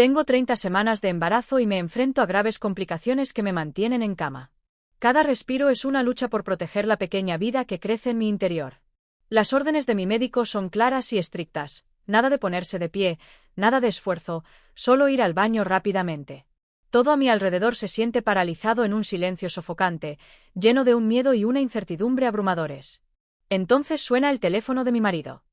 Tengo 30 semanas de embarazo y me enfrento a graves complicaciones que me mantienen en cama. Cada respiro es una lucha por proteger la pequeña vida que crece en mi interior. Las órdenes de mi médico son claras y estrictas. Nada de ponerse de pie, nada de esfuerzo, solo ir al baño rápidamente. Todo a mi alrededor se siente paralizado en un silencio sofocante, lleno de un miedo y una incertidumbre abrumadores. Entonces suena el teléfono de mi marido.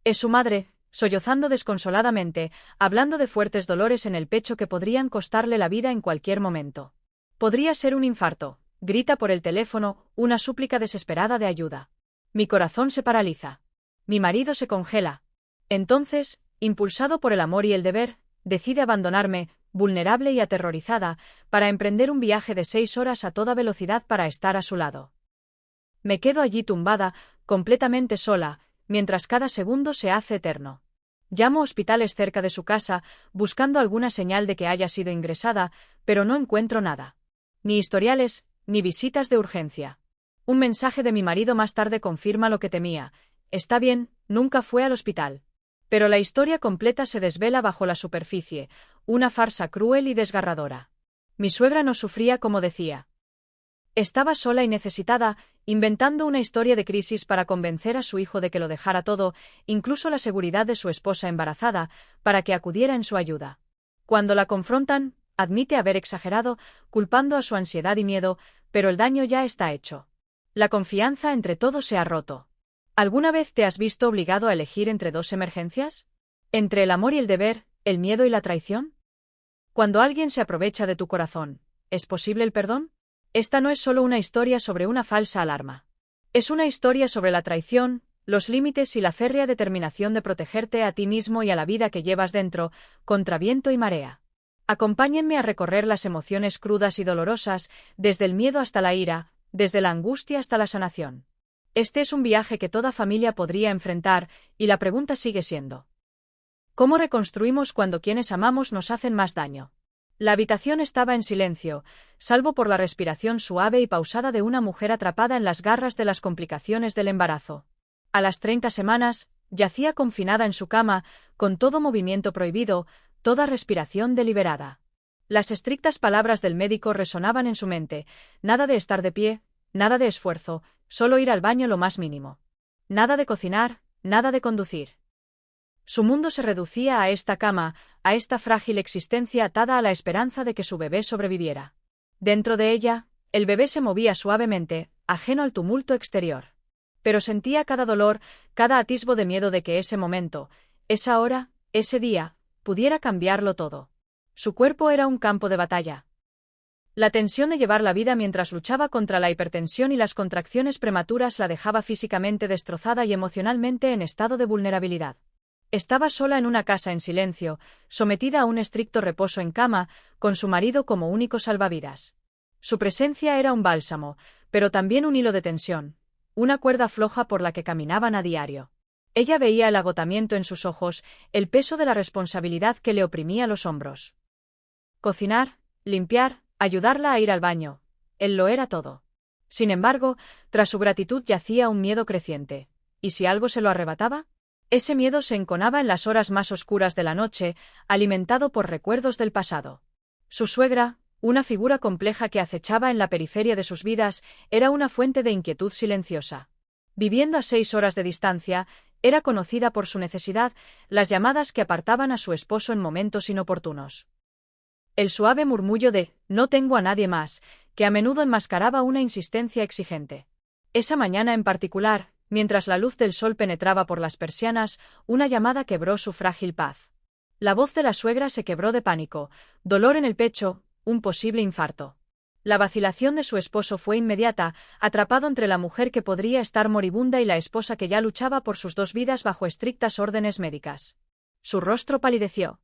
Es su madre, sollozando desconsoladamente, hablando de fuertes dolores en el pecho que podrían costarle la vida en cualquier momento. Podría ser un infarto, grita por el teléfono, una súplica desesperada de ayuda. Mi corazón se paraliza. Mi marido se congela. Entonces, impulsado por el amor y el deber, decide abandonarme, vulnerable y aterrorizada, para emprender un viaje de 6 horas a toda velocidad para estar a su lado. Me quedo allí tumbada, completamente sola, mientras cada segundo se hace eterno. Llamo a hospitales cerca de su casa, buscando alguna señal de que haya sido ingresada, pero no encuentro nada. Ni historiales, ni visitas de urgencia. Un mensaje de mi marido más tarde confirma lo que temía. Está bien, nunca fue al hospital. Pero la historia completa se desvela bajo la superficie, una farsa cruel y desgarradora. Mi suegra no sufría como decía. Estaba sola y necesitada, inventando una historia de crisis para convencer a su hijo de que lo dejara todo, incluso la seguridad de su esposa embarazada, para que acudiera en su ayuda. Cuando la confrontan, admite haber exagerado, culpando a su ansiedad y miedo, pero el daño ya está hecho. La confianza entre todos se ha roto. ¿Alguna vez te has visto obligado a elegir entre dos emergencias? ¿Entre el amor y el deber, el miedo y la traición? Cuando alguien se aprovecha de tu corazón, ¿es posible el perdón? Esta no es solo una historia sobre una falsa alarma. Es una historia sobre la traición, los límites y la férrea determinación de protegerte a ti mismo y a la vida que llevas dentro, contra viento y marea. Acompáñenme a recorrer las emociones crudas y dolorosas, desde el miedo hasta la ira, desde la angustia hasta la sanación. Este es un viaje que toda familia podría enfrentar, y la pregunta sigue siendo: ¿cómo reconstruimos cuando quienes amamos nos hacen más daño? La habitación estaba en silencio, salvo por la respiración suave y pausada de una mujer atrapada en las garras de las complicaciones del embarazo. A las 30 semanas, yacía confinada en su cama, con todo movimiento prohibido, toda respiración deliberada. Las estrictas palabras del médico resonaban en su mente: nada de estar de pie, nada de esfuerzo, solo ir al baño lo más mínimo. Nada de cocinar, nada de conducir. Su mundo se reducía a esta cama, a esta frágil existencia atada a la esperanza de que su bebé sobreviviera. Dentro de ella, el bebé se movía suavemente, ajeno al tumulto exterior. Pero sentía cada dolor, cada atisbo de miedo de que ese momento, esa hora, ese día, pudiera cambiarlo todo. Su cuerpo era un campo de batalla. La tensión de llevar la vida mientras luchaba contra la hipertensión y las contracciones prematuras la dejaba físicamente destrozada y emocionalmente en estado de vulnerabilidad. Estaba sola en una casa en silencio, sometida a un estricto reposo en cama, con su marido como único salvavidas. Su presencia era un bálsamo, pero también un hilo de tensión, una cuerda floja por la que caminaban a diario. Ella veía el agotamiento en sus ojos, el peso de la responsabilidad que le oprimía los hombros. Cocinar, limpiar, ayudarla a ir al baño. Él lo era todo. Sin embargo, tras su gratitud yacía un miedo creciente. ¿Y si algo se lo arrebataba? Ese miedo se enconaba en las horas más oscuras de la noche, alimentado por recuerdos del pasado. Su suegra, una figura compleja que acechaba en la periferia de sus vidas, era una fuente de inquietud silenciosa. Viviendo a 6 horas de distancia, era conocida por su necesidad, las llamadas que apartaban a su esposo en momentos inoportunos. El suave murmullo de «no tengo a nadie más», que a menudo enmascaraba una insistencia exigente. Esa mañana en particular, mientras la luz del sol penetraba por las persianas, una llamada quebró su frágil paz. La voz de la suegra se quebró de pánico, dolor en el pecho, un posible infarto. La vacilación de su esposo fue inmediata, atrapado entre la mujer que podría estar moribunda y la esposa que ya luchaba por sus 2 vidas bajo estrictas órdenes médicas. Su rostro palideció.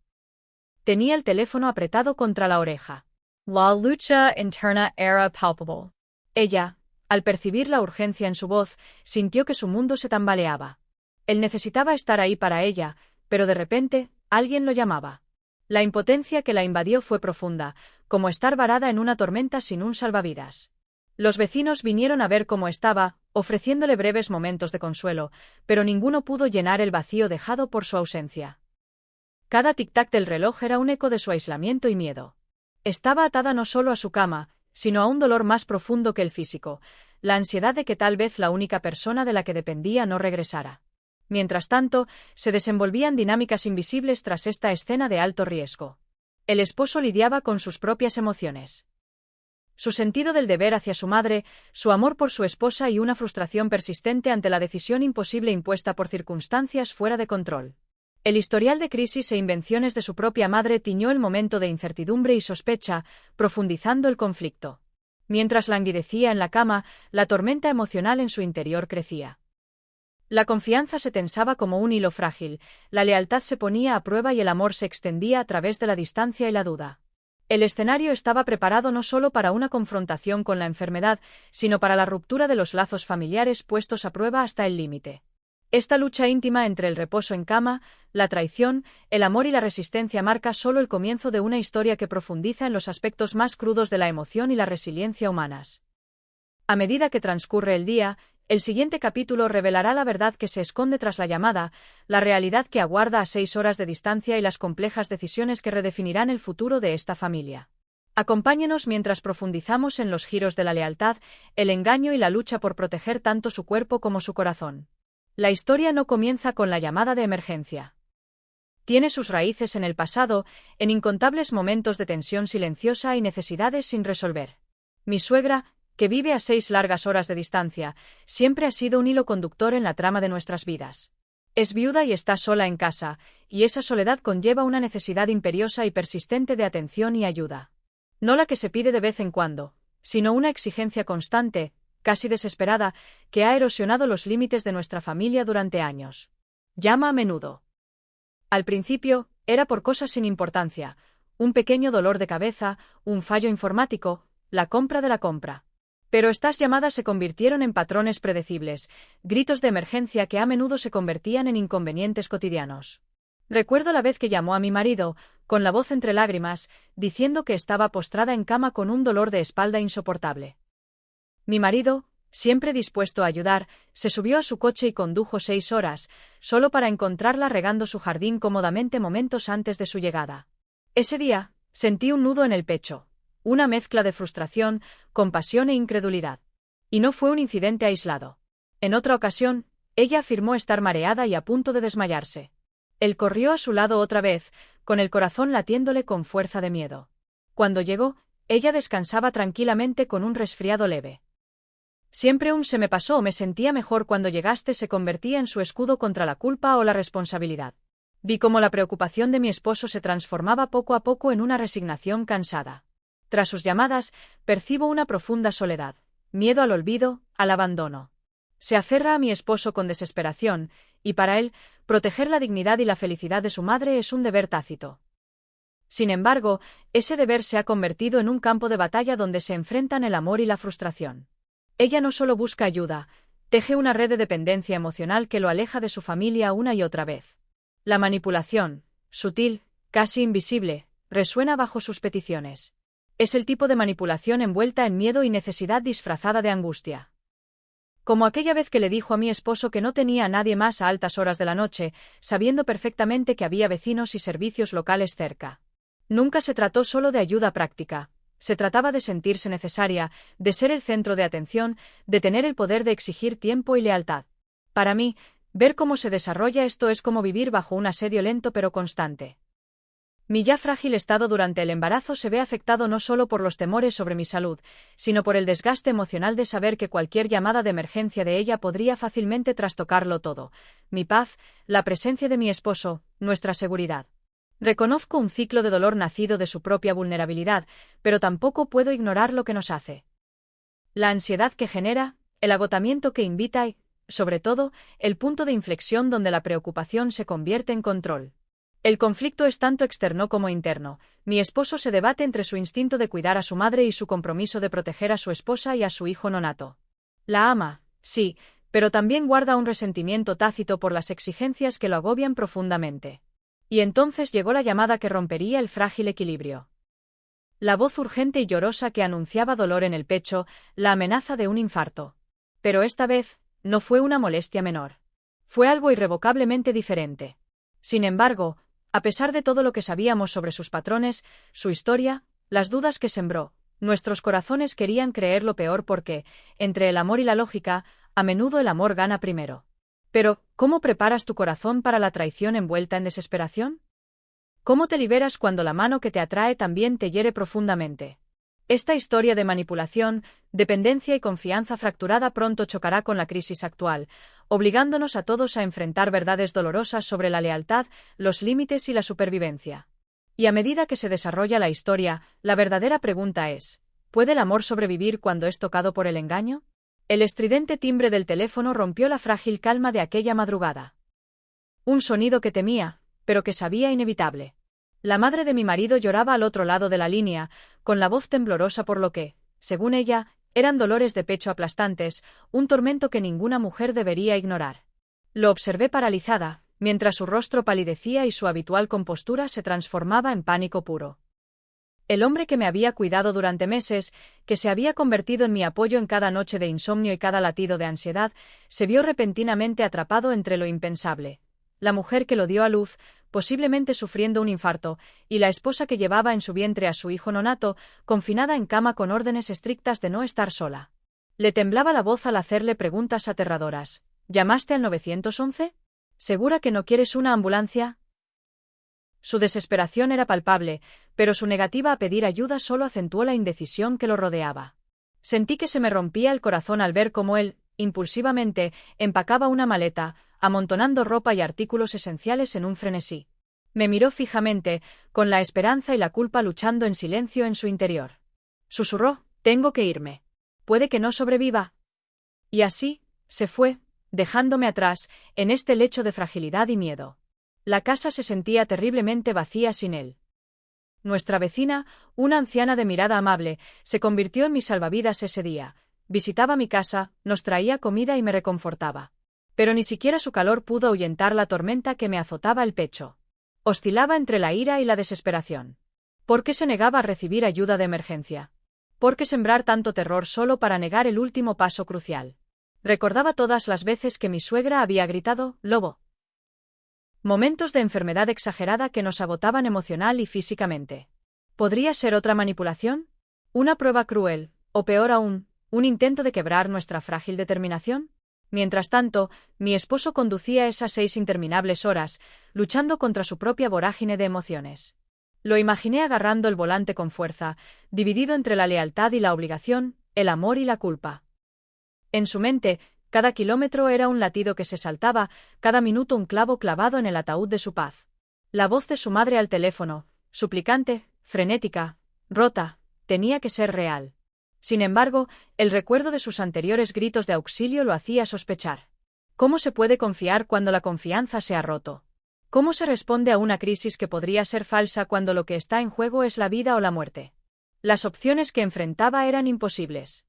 Tenía el teléfono apretado contra la oreja. La lucha interna era palpable. Ella, al percibir la urgencia en su voz, sintió que su mundo se tambaleaba. Él necesitaba estar ahí para ella, pero de repente, alguien lo llamaba. La impotencia que la invadió fue profunda, como estar varada en una tormenta sin un salvavidas. Los vecinos vinieron a ver cómo estaba, ofreciéndole breves momentos de consuelo, pero ninguno pudo llenar el vacío dejado por su ausencia. Cada tic-tac del reloj era un eco de su aislamiento y miedo. Estaba atada no solo a su cama, sino a un dolor más profundo que el físico, la ansiedad de que tal vez la única persona de la que dependía no regresara. Mientras tanto, se desenvolvían dinámicas invisibles tras esta escena de alto riesgo. El esposo lidiaba con sus propias emociones. Su sentido del deber hacia su madre, su amor por su esposa y una frustración persistente ante la decisión imposible impuesta por circunstancias fuera de control. El historial de crisis e invenciones de su propia madre tiñó el momento de incertidumbre y sospecha, profundizando el conflicto. Mientras languidecía en la cama, la tormenta emocional en su interior crecía. La confianza se tensaba como un hilo frágil, la lealtad se ponía a prueba y el amor se extendía a través de la distancia y la duda. El escenario estaba preparado no solo para una confrontación con la enfermedad, sino para la ruptura de los lazos familiares puestos a prueba hasta el límite. Esta lucha íntima entre el reposo en cama, la traición, el amor y la resistencia marca solo el comienzo de una historia que profundiza en los aspectos más crudos de la emoción y la resiliencia humanas. A medida que transcurre el día, el siguiente capítulo revelará la verdad que se esconde tras la llamada, la realidad que aguarda a 6 horas de distancia y las complejas decisiones que redefinirán el futuro de esta familia. Acompáñenos mientras profundizamos en los giros de la lealtad, el engaño y la lucha por proteger tanto su cuerpo como su corazón. La historia no comienza con la llamada de emergencia. Tiene sus raíces en el pasado, en incontables momentos de tensión silenciosa y necesidades sin resolver. Mi suegra, que vive a 6 largas horas de distancia, siempre ha sido un hilo conductor en la trama de nuestras vidas. Es viuda y está sola en casa, y esa soledad conlleva una necesidad imperiosa y persistente de atención y ayuda. No la que se pide de vez en cuando, sino una exigencia constante, casi desesperada, que ha erosionado los límites de nuestra familia durante años. Llama a menudo. Al principio, era por cosas sin importancia, un pequeño dolor de cabeza, un fallo informático, la compra de la compra. Pero estas llamadas se convirtieron en patrones predecibles, gritos de emergencia que a menudo se convertían en inconvenientes cotidianos. Recuerdo la vez que llamó a mi marido, con la voz entre lágrimas, diciendo que estaba postrada en cama con un dolor de espalda insoportable. Mi marido, siempre dispuesto a ayudar, se subió a su coche y condujo 6 horas, solo para encontrarla regando su jardín cómodamente momentos antes de su llegada. Ese día, sentí un nudo en el pecho, una mezcla de frustración, compasión e incredulidad. Y no fue un incidente aislado. En otra ocasión, ella afirmó estar mareada y a punto de desmayarse. Él corrió a su lado otra vez, con el corazón latiéndole con fuerza de miedo. Cuando llegó, ella descansaba tranquilamente con un resfriado leve. Siempre se me pasó o me sentía mejor cuando llegaste se convertía en su escudo contra la culpa o la responsabilidad. Vi cómo la preocupación de mi esposo se transformaba poco a poco en una resignación cansada. Tras sus llamadas, percibo una profunda soledad, miedo al olvido, al abandono. Se aferra a mi esposo con desesperación, y para él, proteger la dignidad y la felicidad de su madre es un deber tácito. Sin embargo, ese deber se ha convertido en un campo de batalla donde se enfrentan el amor y la frustración. Ella no solo busca ayuda, teje una red de dependencia emocional que lo aleja de su familia una y otra vez. La manipulación, sutil, casi invisible, resuena bajo sus peticiones. Es el tipo de manipulación envuelta en miedo y necesidad disfrazada de angustia. Como aquella vez que le dijo a mi esposo que no tenía a nadie más a altas horas de la noche, sabiendo perfectamente que había vecinos y servicios locales cerca. Nunca se trató solo de ayuda práctica. Se trataba de sentirse necesaria, de ser el centro de atención, de tener el poder de exigir tiempo y lealtad. Para mí, ver cómo se desarrolla esto es como vivir bajo un asedio lento pero constante. Mi ya frágil estado durante el embarazo se ve afectado no solo por los temores sobre mi salud, sino por el desgaste emocional de saber que cualquier llamada de emergencia de ella podría fácilmente trastocarlo todo: mi paz, la presencia de mi esposo, nuestra seguridad. Reconozco un ciclo de dolor nacido de su propia vulnerabilidad, pero tampoco puedo ignorar lo que nos hace. La ansiedad que genera, el agotamiento que invita y, sobre todo, el punto de inflexión donde la preocupación se convierte en control. El conflicto es tanto externo como interno. Mi esposo se debate entre su instinto de cuidar a su madre y su compromiso de proteger a su esposa y a su hijo nonato. La ama, sí, pero también guarda un resentimiento tácito por las exigencias que lo agobian profundamente. Y entonces llegó la llamada que rompería el frágil equilibrio. La voz urgente y llorosa que anunciaba dolor en el pecho, la amenaza de un infarto. Pero esta vez, no fue una molestia menor. Fue algo irrevocablemente diferente. Sin embargo, A pesar de todo lo que sabíamos sobre sus patrones, su historia, las dudas que sembró, nuestros corazones querían creer lo peor porque, entre el amor y la lógica, a menudo el amor gana primero. Pero, ¿cómo preparas tu corazón para la traición envuelta en desesperación? ¿Cómo te liberas cuando la mano que te atrae también te hiere profundamente? Esta historia de manipulación, dependencia y confianza fracturada pronto chocará con la crisis actual, obligándonos a todos a enfrentar verdades dolorosas sobre la lealtad, los límites y la supervivencia. Y a medida que se desarrolla la historia, la verdadera pregunta es, ¿puede el amor sobrevivir cuando es tocado por el engaño? El estridente timbre del teléfono rompió la frágil calma de aquella madrugada. Un sonido que temía, pero que sabía inevitable. La madre de mi marido lloraba al otro lado de la línea, con la voz temblorosa por lo que, según ella, eran dolores de pecho aplastantes, un tormento que ninguna mujer debería ignorar. Lo observé paralizada, mientras su rostro palidecía y su habitual compostura se transformaba en pánico puro. El hombre que me había cuidado durante meses, que se había convertido en mi apoyo en cada noche de insomnio y cada latido de ansiedad, se vio repentinamente atrapado entre lo impensable. La mujer que lo dio a luz, posiblemente sufriendo un infarto, y la esposa que llevaba en su vientre a su hijo nonato, confinada en cama con órdenes estrictas de no estar sola. Le temblaba la voz al hacerle preguntas aterradoras. ¿Llamaste al 911? ¿Segura que no quieres una ambulancia? Su desesperación era palpable, pero su negativa a pedir ayuda solo acentuó la indecisión que lo rodeaba. Sentí que se me rompía el corazón al ver cómo él, impulsivamente, empacaba una maleta, amontonando ropa y artículos esenciales en un frenesí. Me miró fijamente, con la esperanza y la culpa luchando en silencio en su interior. Susurró, «Tengo que irme. Puede que no sobreviva». Y así, se fue, dejándome atrás, en este lecho de fragilidad y miedo. La casa se sentía terriblemente vacía sin él. Nuestra vecina, una anciana de mirada amable, se convirtió en mi salvavidas ese día. Visitaba mi casa, nos traía comida y me reconfortaba. Pero ni siquiera su calor pudo ahuyentar la tormenta que me azotaba el pecho. Oscilaba entre la ira y la desesperación. ¿Por qué se negaba a recibir ayuda de emergencia? ¿Por qué sembrar tanto terror solo para negar el último paso crucial? Recordaba todas las veces que mi suegra había gritado, «Lobo». Momentos de enfermedad exagerada que nos agotaban emocional y físicamente. ¿Podría ser otra manipulación? ¿Una prueba cruel, o peor aún, un intento de quebrar nuestra frágil determinación? Mientras tanto, mi esposo conducía esas 6 interminables horas, luchando contra su propia vorágine de emociones. Lo imaginé agarrando el volante con fuerza, dividido entre la lealtad y la obligación, el amor y la culpa. En su mente, cada kilómetro era un latido que se saltaba, cada minuto un clavo clavado en el ataúd de su paz. La voz de su madre al teléfono, suplicante, frenética, rota, tenía que ser real. Sin embargo, el recuerdo de sus anteriores gritos de auxilio lo hacía sospechar. ¿Cómo se puede confiar cuando la confianza se ha roto? ¿Cómo se responde a una crisis que podría ser falsa cuando lo que está en juego es la vida o la muerte? Las opciones que enfrentaba eran imposibles.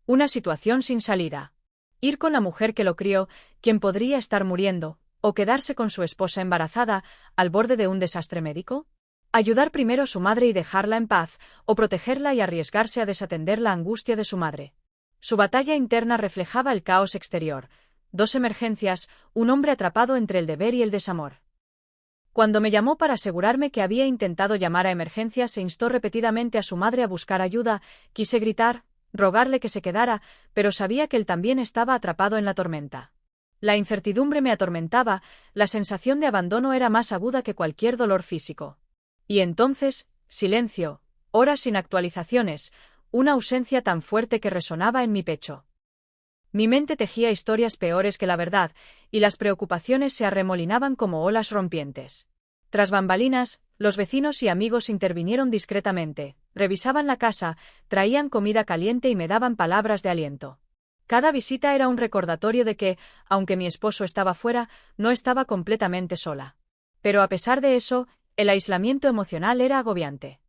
Una situación sin salida. Ir con la mujer que lo crió, quien podría estar muriendo, o quedarse con su esposa embarazada, al borde de un desastre médico. Ayudar primero a su madre y dejarla en paz, o protegerla y arriesgarse a desatender la angustia de su madre. Su batalla interna reflejaba el caos exterior. 2 emergencias, un hombre atrapado entre el deber y el desamor. Cuando me llamó para asegurarme que había intentado llamar a emergencias e instó repetidamente a su madre a buscar ayuda, quise gritar, rogarle que se quedara, pero sabía que él también estaba atrapado en la tormenta. La incertidumbre me atormentaba, la sensación de abandono era más aguda que cualquier dolor físico. Y entonces, silencio, horas sin actualizaciones, una ausencia tan fuerte que resonaba en mi pecho. Mi mente tejía historias peores que la verdad, y las preocupaciones se arremolinaban como olas rompientes. Tras bambalinas, los vecinos y amigos intervinieron discretamente, revisaban la casa, traían comida caliente y me daban palabras de aliento. Cada visita era un recordatorio de que, aunque mi esposo estaba fuera, no estaba completamente sola. Pero a pesar de eso, el aislamiento emocional era agobiante.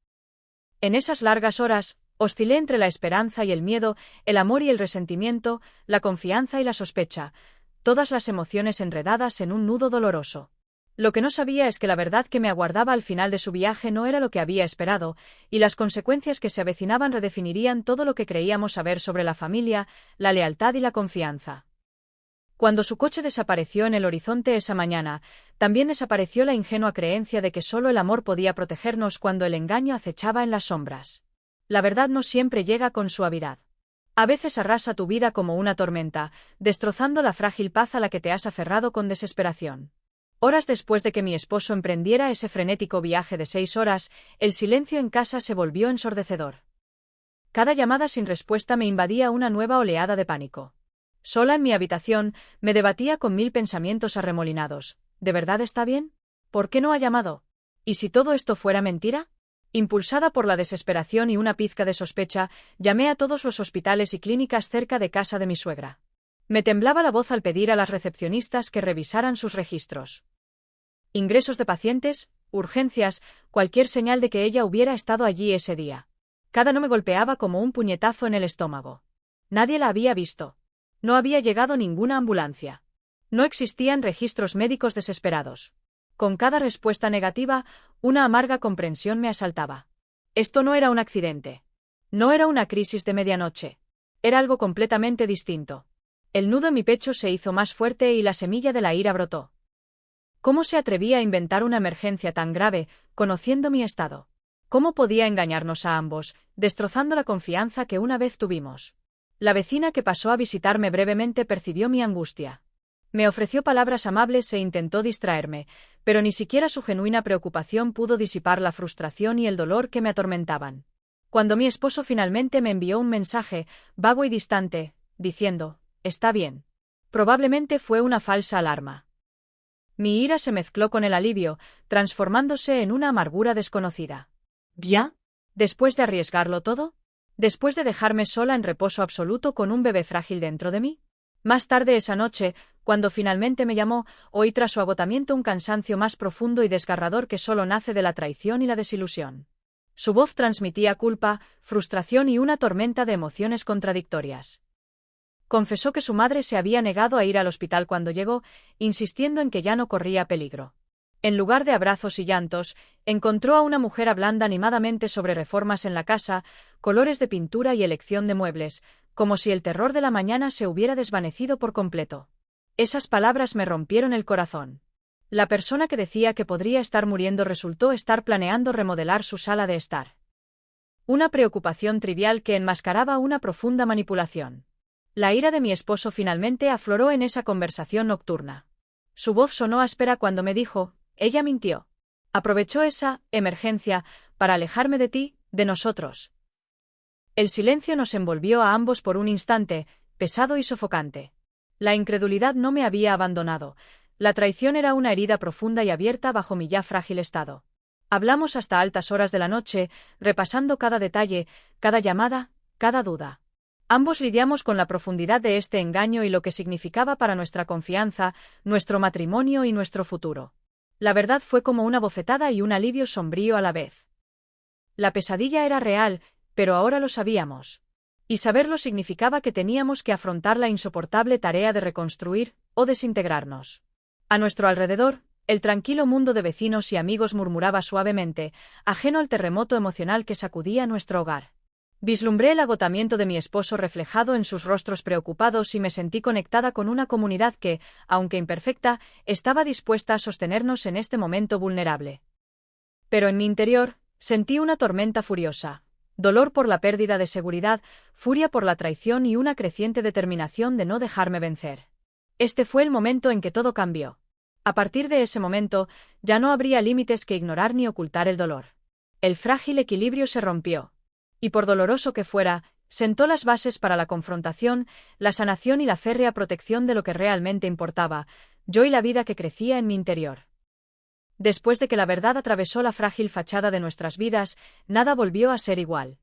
En esas largas horas, oscilé entre la esperanza y el miedo, el amor y el resentimiento, la confianza y la sospecha, todas las emociones enredadas en un nudo doloroso. Lo que no sabía es que la verdad que me aguardaba al final de su viaje no era lo que había esperado, y las consecuencias que se avecinaban redefinirían todo lo que creíamos saber sobre la familia, la lealtad y la confianza. Cuando su coche desapareció en el horizonte esa mañana, también desapareció la ingenua creencia de que solo el amor podía protegernos cuando el engaño acechaba en las sombras. La verdad no siempre llega con suavidad. A veces arrasa tu vida como una tormenta, destrozando la frágil paz a la que te has aferrado con desesperación. Horas después de que mi esposo emprendiera ese frenético viaje de 6 horas, el silencio en casa se volvió ensordecedor. Cada llamada sin respuesta me invadía una nueva oleada de pánico. Sola en mi habitación, me debatía con 1000 pensamientos arremolinados. ¿De verdad está bien? ¿Por qué no ha llamado? ¿Y si todo esto fuera mentira? Impulsada por la desesperación y una pizca de sospecha, llamé a todos los hospitales y clínicas cerca de casa de mi suegra. Me temblaba la voz al pedir a las recepcionistas que revisaran sus registros. Ingresos de pacientes, urgencias, cualquier señal de que ella hubiera estado allí ese día. Cada no me golpeaba como un puñetazo en el estómago. Nadie la había visto. No había llegado ninguna ambulancia. No existían registros médicos desesperados. Con cada respuesta negativa, una amarga comprensión me asaltaba. Esto no era un accidente. No era una crisis de medianoche. Era algo completamente distinto. El nudo en mi pecho se hizo más fuerte y la semilla de la ira brotó. ¿Cómo se atrevía a inventar una emergencia tan grave, conociendo mi estado? ¿Cómo podía engañarnos a ambos, destrozando la confianza que una vez tuvimos? La vecina que pasó a visitarme brevemente percibió mi angustia. Me ofreció palabras amables e intentó distraerme, pero ni siquiera su genuina preocupación pudo disipar la frustración y el dolor que me atormentaban. Cuando mi esposo finalmente me envió un mensaje, vago y distante, diciendo, «Está bien». Probablemente fue una falsa alarma. Mi ira se mezcló con el alivio, transformándose en una amargura desconocida. ¿Ya? ¿Después de arriesgarlo todo? ¿Después de dejarme sola en reposo absoluto con un bebé frágil dentro de mí? Más tarde esa noche, cuando finalmente me llamó, oí tras su agotamiento un cansancio más profundo y desgarrador que solo nace de la traición y la desilusión. Su voz transmitía culpa, frustración y una tormenta de emociones contradictorias. Confesó que su madre se había negado a ir al hospital cuando llegó, insistiendo en que ya no corría peligro. En lugar de abrazos y llantos, encontró a una mujer hablando animadamente sobre reformas en la casa, colores de pintura y elección de muebles, como si el terror de la mañana se hubiera desvanecido por completo. Esas palabras me rompieron el corazón. La persona que decía que podría estar muriendo resultó estar planeando remodelar su sala de estar. Una preocupación trivial que enmascaraba una profunda manipulación. La ira de mi esposo finalmente afloró en esa conversación nocturna. Su voz sonó áspera cuando me dijo, «Ella mintió. Aprovechó esa emergencia para alejarme de ti, de nosotros». El silencio nos envolvió a ambos por un instante, pesado y sofocante. La incredulidad no me había abandonado. La traición era una herida profunda y abierta bajo mi ya frágil estado. Hablamos hasta altas horas de la noche, repasando cada detalle, cada llamada, cada duda. Ambos lidiamos con la profundidad de este engaño y lo que significaba para nuestra confianza, nuestro matrimonio y nuestro futuro. La verdad fue como una bofetada y un alivio sombrío a la vez. La pesadilla era real, pero ahora lo sabíamos. Y saberlo significaba que teníamos que afrontar la insoportable tarea de reconstruir o desintegrarnos. A nuestro alrededor, el tranquilo mundo de vecinos y amigos murmuraba suavemente, ajeno al terremoto emocional que sacudía nuestro hogar. Vislumbré el agotamiento de mi esposo reflejado en sus rostros preocupados y me sentí conectada con una comunidad que, aunque imperfecta, estaba dispuesta a sostenernos en este momento vulnerable. Pero en mi interior, sentí una tormenta furiosa. Dolor por la pérdida de seguridad, furia por la traición y una creciente determinación de no dejarme vencer. Este fue el momento en que todo cambió. A partir de ese momento, ya no habría límites que ignorar ni ocultar el dolor. El frágil equilibrio se rompió. Y por doloroso que fuera, sentó las bases para la confrontación, la sanación y la férrea protección de lo que realmente importaba, yo y la vida que crecía en mi interior. Después de que la verdad atravesó la frágil fachada de nuestras vidas, nada volvió a ser igual.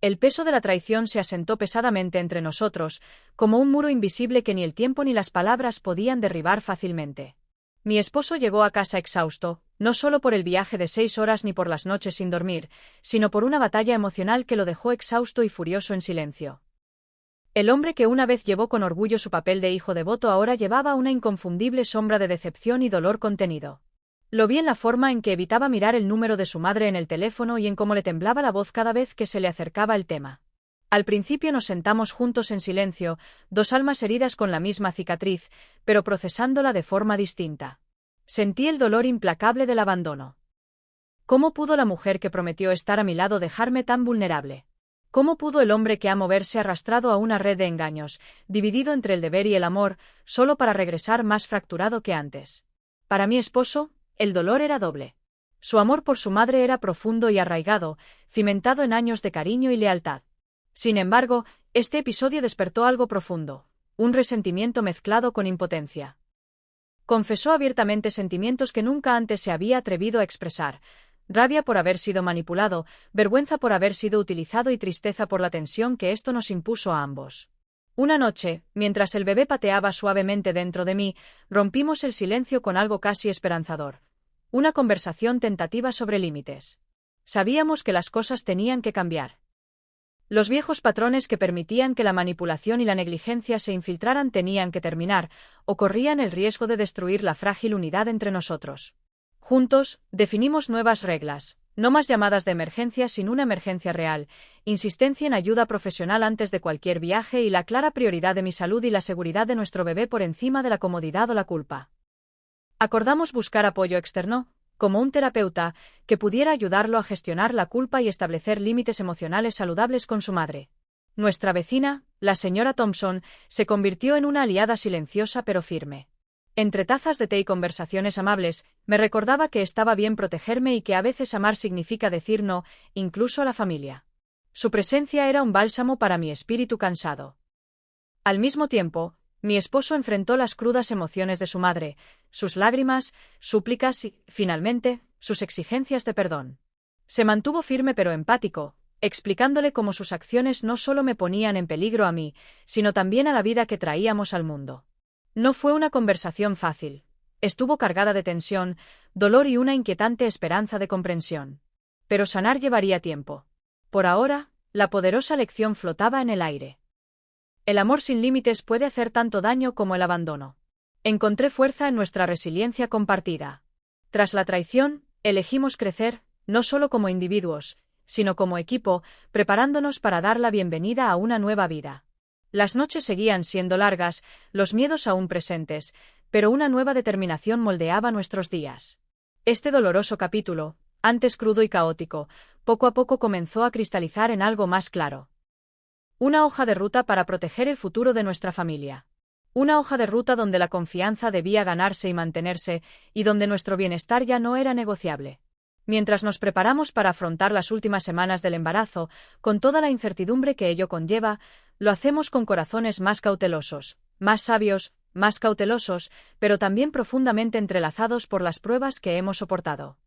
El peso de la traición se asentó pesadamente entre nosotros, como un muro invisible que ni el tiempo ni las palabras podían derribar fácilmente. Mi esposo llegó a casa exhausto, no solo por el viaje de 6 horas ni por las noches sin dormir, sino por una batalla emocional que lo dejó exhausto y furioso en silencio. El hombre que una vez llevó con orgullo su papel de hijo devoto ahora llevaba una inconfundible sombra de decepción y dolor contenido. Lo vi en la forma en que evitaba mirar el número de su madre en el teléfono y en cómo le temblaba la voz cada vez que se le acercaba el tema. Al principio nos sentamos juntos en silencio, dos almas heridas con la misma cicatriz, pero procesándola de forma distinta. Sentí el dolor implacable del abandono. ¿Cómo pudo la mujer que prometió estar a mi lado dejarme tan vulnerable? ¿Cómo pudo el hombre que amo verse arrastrado a una red de engaños, dividido entre el deber y el amor, solo para regresar más fracturado que antes? Para mi esposo, el dolor era doble. Su amor por su madre era profundo y arraigado, cimentado en años de cariño y lealtad. Sin embargo, este episodio despertó algo profundo, un resentimiento mezclado con impotencia. Confesó abiertamente sentimientos que nunca antes se había atrevido a expresar: rabia por haber sido manipulado, vergüenza por haber sido utilizado y tristeza por la tensión que esto nos impuso a ambos. Una noche, mientras el bebé pateaba suavemente dentro de mí, rompimos el silencio con algo casi esperanzador. Una conversación tentativa sobre límites. Sabíamos que las cosas tenían que cambiar. Los viejos patrones que permitían que la manipulación y la negligencia se infiltraran tenían que terminar, o corrían el riesgo de destruir la frágil unidad entre nosotros. Juntos, definimos nuevas reglas: no más llamadas de emergencia sin una emergencia real, insistencia en ayuda profesional antes de cualquier viaje y la clara prioridad de mi salud y la seguridad de nuestro bebé por encima de la comodidad o la culpa. Acordamos buscar apoyo externo, como un terapeuta, que pudiera ayudarlo a gestionar la culpa y establecer límites emocionales saludables con su madre. Nuestra vecina, la señora Thompson, se convirtió en una aliada silenciosa pero firme. Entre tazas de té y conversaciones amables, me recordaba que estaba bien protegerme y que a veces amar significa decir no, incluso a la familia. Su presencia era un bálsamo para mi espíritu cansado. Al mismo tiempo, mi esposo enfrentó las crudas emociones de su madre, sus lágrimas, súplicas y, finalmente, sus exigencias de perdón. Se mantuvo firme pero empático, explicándole cómo sus acciones no solo me ponían en peligro a mí, sino también a la vida que traíamos al mundo. No fue una conversación fácil. Estuvo cargada de tensión, dolor y una inquietante esperanza de comprensión. Pero sanar llevaría tiempo. Por ahora, la poderosa lección flotaba en el aire. El amor sin límites puede hacer tanto daño como el abandono. Encontré fuerza en nuestra resiliencia compartida. Tras la traición, elegimos crecer, no solo como individuos, sino como equipo, preparándonos para dar la bienvenida a una nueva vida. Las noches seguían siendo largas, los miedos aún presentes, pero una nueva determinación moldeaba nuestros días. Este doloroso capítulo, antes crudo y caótico, poco a poco comenzó a cristalizar en algo más claro. Una hoja de ruta para proteger el futuro de nuestra familia. Una hoja de ruta donde la confianza debía ganarse y mantenerse, y donde nuestro bienestar ya no era negociable. Mientras nos preparamos para afrontar las últimas semanas del embarazo, con toda la incertidumbre que ello conlleva, lo hacemos con corazones más cautelosos, más sabios, más cautelosos, pero también profundamente entrelazados por las pruebas que hemos soportado.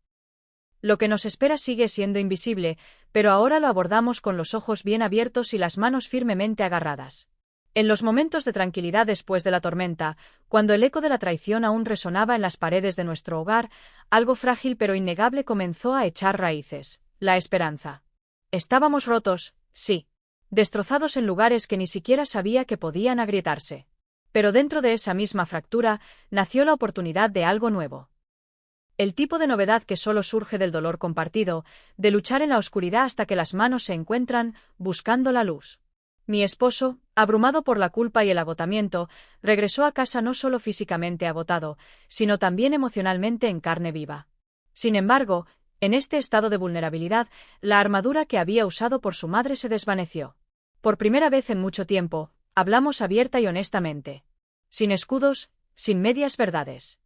Lo que nos espera sigue siendo invisible, pero ahora lo abordamos con los ojos bien abiertos y las manos firmemente agarradas. En los momentos de tranquilidad después de la tormenta, cuando el eco de la traición aún resonaba en las paredes de nuestro hogar, algo frágil pero innegable comenzó a echar raíces: la esperanza. Estábamos rotos, sí. Destrozados en lugares que ni siquiera sabía que podían agrietarse. Pero dentro de esa misma fractura, nació la oportunidad de algo nuevo. El tipo de novedad que solo surge del dolor compartido, de luchar en la oscuridad hasta que las manos se encuentran, buscando la luz. Mi esposo, abrumado por la culpa y el agotamiento, regresó a casa no solo físicamente agotado, sino también emocionalmente en carne viva. Sin embargo, en este estado de vulnerabilidad, la armadura que había usado por su madre se desvaneció. Por primera vez en mucho tiempo, hablamos abierta y honestamente. Sin escudos, sin medias verdades.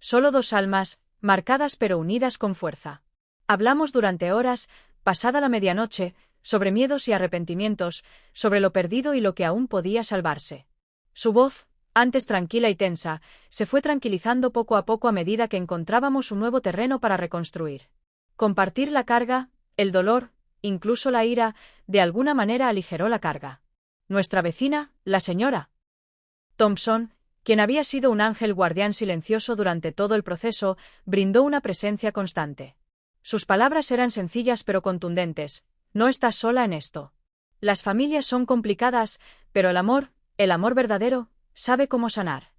Solo dos almas, marcadas pero unidas con fuerza. Hablamos durante horas, pasada la medianoche, sobre miedos y arrepentimientos, sobre lo perdido y lo que aún podía salvarse. Su voz, antes tranquila y tensa, se fue tranquilizando poco a poco a medida que encontrábamos un nuevo terreno para reconstruir. Compartir la carga, el dolor, incluso la ira, de alguna manera aligeró la carga. Nuestra vecina, la señora Thompson, quien había sido un ángel guardián silencioso durante todo el proceso, brindó una presencia constante. Sus palabras eran sencillas pero contundentes: no estás sola en esto. Las familias son complicadas, pero el amor verdadero, sabe cómo sanar.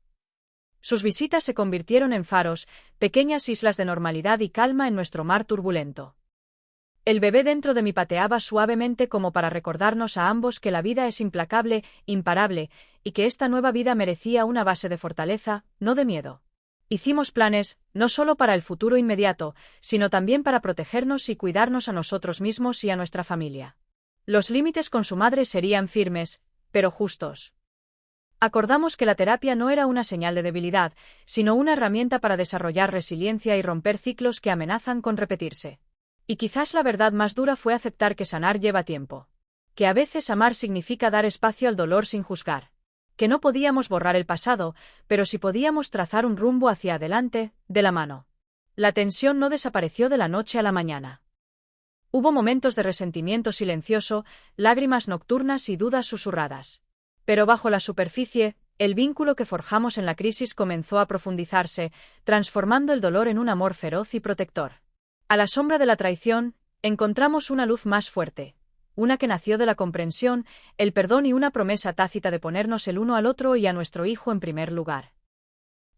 Sus visitas se convirtieron en faros, pequeñas islas de normalidad y calma en nuestro mar turbulento. El bebé dentro de mí pateaba suavemente como para recordarnos a ambos que la vida es implacable, imparable, y que esta nueva vida merecía una base de fortaleza, no de miedo. Hicimos planes, no solo para el futuro inmediato, sino también para protegernos y cuidarnos a nosotros mismos y a nuestra familia. Los límites con su madre serían firmes, pero justos. Acordamos que la terapia no era una señal de debilidad, sino una herramienta para desarrollar resiliencia y romper ciclos que amenazan con repetirse. Y quizás la verdad más dura fue aceptar que sanar lleva tiempo. Que a veces amar significa dar espacio al dolor sin juzgar. Que no podíamos borrar el pasado, pero sí podíamos trazar un rumbo hacia adelante, de la mano. La tensión no desapareció de la noche a la mañana. Hubo momentos de resentimiento silencioso, lágrimas nocturnas y dudas susurradas. Pero bajo la superficie, el vínculo que forjamos en la crisis comenzó a profundizarse, transformando el dolor en un amor feroz y protector. A la sombra de la traición, encontramos una luz más fuerte, una que nació de la comprensión, el perdón y una promesa tácita de ponernos el uno al otro y a nuestro hijo en primer lugar.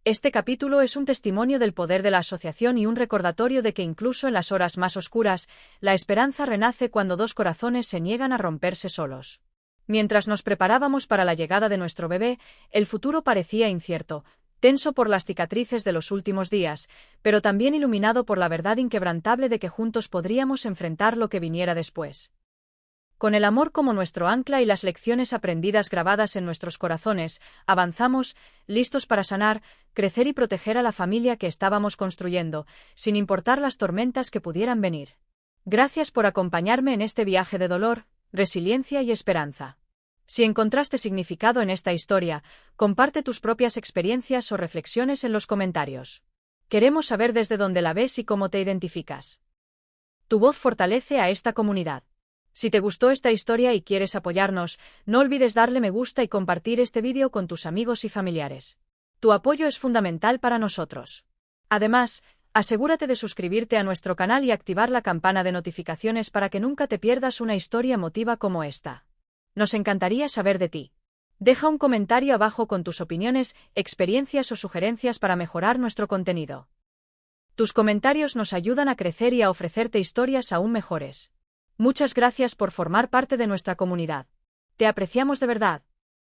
Este capítulo es un testimonio del poder de la asociación y un recordatorio de que incluso en las horas más oscuras, la esperanza renace cuando dos corazones se niegan a romperse solos. Mientras nos preparábamos para la llegada de nuestro bebé, el futuro parecía incierto, tenso por las cicatrices de los últimos días, pero también iluminado por la verdad inquebrantable de que juntos podríamos enfrentar lo que viniera después. Con el amor como nuestro ancla y las lecciones aprendidas grabadas en nuestros corazones, avanzamos, listos para sanar, crecer y proteger a la familia que estábamos construyendo, sin importar las tormentas que pudieran venir. Gracias por acompañarme en este viaje de dolor, resiliencia y esperanza. Si encontraste significado en esta historia, comparte tus propias experiencias o reflexiones en los comentarios. Queremos saber desde dónde la ves y cómo te identificas. Tu voz fortalece a esta comunidad. Si te gustó esta historia y quieres apoyarnos, no olvides darle me gusta y compartir este vídeo con tus amigos y familiares. Tu apoyo es fundamental para nosotros. Además, asegúrate de suscribirte a nuestro canal y activar la campana de notificaciones para que nunca te pierdas una historia emotiva como esta. Nos encantaría saber de ti. Deja un comentario abajo con tus opiniones, experiencias o sugerencias para mejorar nuestro contenido. Tus comentarios nos ayudan a crecer y a ofrecerte historias aún mejores. Muchas gracias por formar parte de nuestra comunidad. Te apreciamos de verdad.